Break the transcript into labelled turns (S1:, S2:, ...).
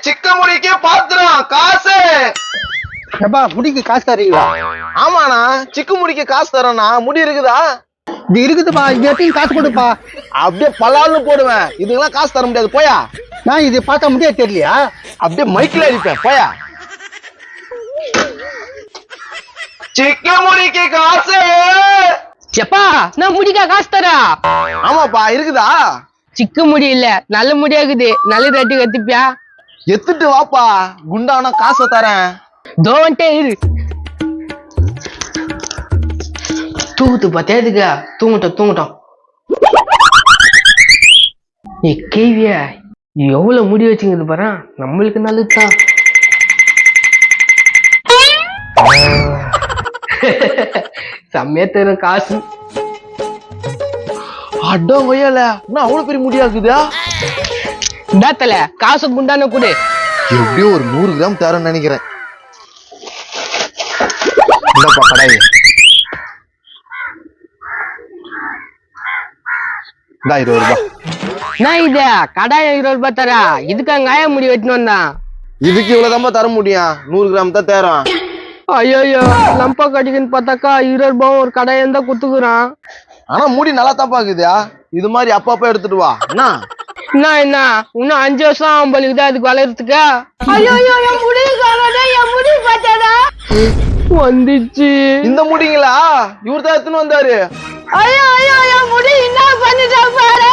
S1: சிக்க முடிக்கு பாத்திரம் காசு.
S2: எப்பா முடிக்கு காசு தரீங்களா?
S1: ஆமாண்ணா, சிக்கு முடிக்கு காசு தரேண்ணா. முடி இருக்குதா?
S2: இது இருக்குதுப்பா, இது எப்பயும் காசு கொடுப்பா.
S1: அப்படியே பலால்னு போடுவேன். இதுக்கெல்லாம் காசு தர முடியாது, போயா.
S2: நான் இது பார்த்தா முடியாது தெரியலையா?
S1: அப்படியே மைக்கில் அடிப்பேன், போயா. சிக்க முடிக்கு காசு.
S3: எப்பா நான் முடிக்கா காசு தரா?
S1: ஆமாப்பா, இருக்குதா?
S3: சிக்க முடி இல்ல, நல்ல முடியாக்குது. நல்ல ரேட்டு கத்திப்பியா?
S1: எத்துட்டு வாப்பா, குண்டானா காசை தரேன்.
S3: தோன்ட்டே இரு. தூக்குத்து பார்த்தா எதுக்கா? தூங்கட்டும். நீ கேவியா எவ்வளவு முடி வச்சுங்கிறது பாரு, நம்மளுக்கு நல்லதுதான். செம்மையா தரும் காசு.
S1: அடங்கொய்யல, என்ன அவ்வளவு பெரிய முடியாக்குதா?
S3: இந்தாத்தல காசு குண்டான கூடு.
S1: எப்படியோ ஒரு 100 கிராம் தரேன்னு நினைக்கிறேன். இந்தப்பா கடாய். இந்தா 20 ரூபாய்.
S3: நான் இத கடாய 20 ரூபாய் தரா? இதுக்கு அங்காய முடி வெட்டணும் வந்தான்.
S1: இதுக்கு இவ்வளவுதான் தர முடியும். 100 கிராம் தான் தேரம்.
S3: ஐயோ லம்பா கடிக்குன்னு பார்த்தாக்கா 20 ரூபாய் ஒரு கடாயம் தான் குத்துக்குறான்.
S1: ஆனா முடி நல்லா தான் பாக்குதா. இது மாதிரி அப்பப்ப எடுத்துட்டு வா. என்ன
S3: இன்னும் 5 வருஷம் ஆகும் போலுக்குதா அதுக்கு வளர்றதுக்கு. ஐயோ என் முடி பார்த்தாடா வந்துச்சு.
S1: இந்த முடிங்களா? இவர் தான் எடுத்துன்னு வந்தாரு.
S3: ஐயோ என் முடி என்ன பண்ணிட்டா பாரு.